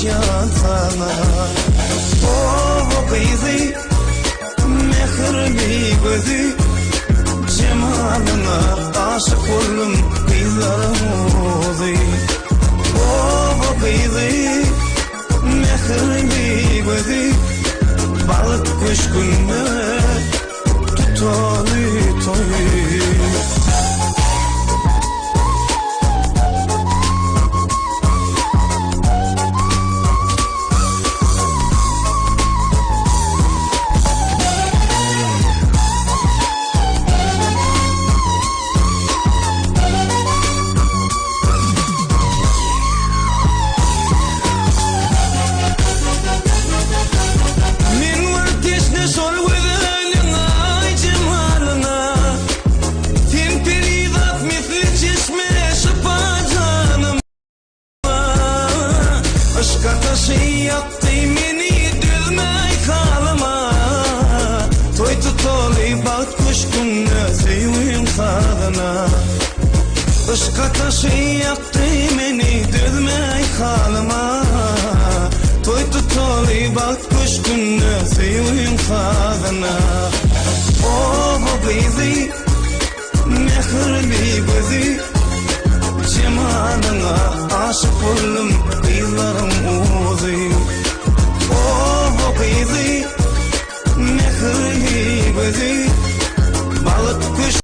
aşyan sana. O kıydı mehirli gözü, cemalına aşık oldum kıyılarım oldu. O kıydı mehirli gözü, balık köşkünde tutalı toyu. Yaptı beni düzmey kalıma, toy tutoli bak kuşkunna sevim kadına. Işka taşı yaptı beni düzmey kalıma, toy tutoli bak kuşkunna sevim kadına. O kıydı mehirli gözü, cemalına aşık oldum kıyılarım oldu. O kıydı mehirli gözü, balık kuş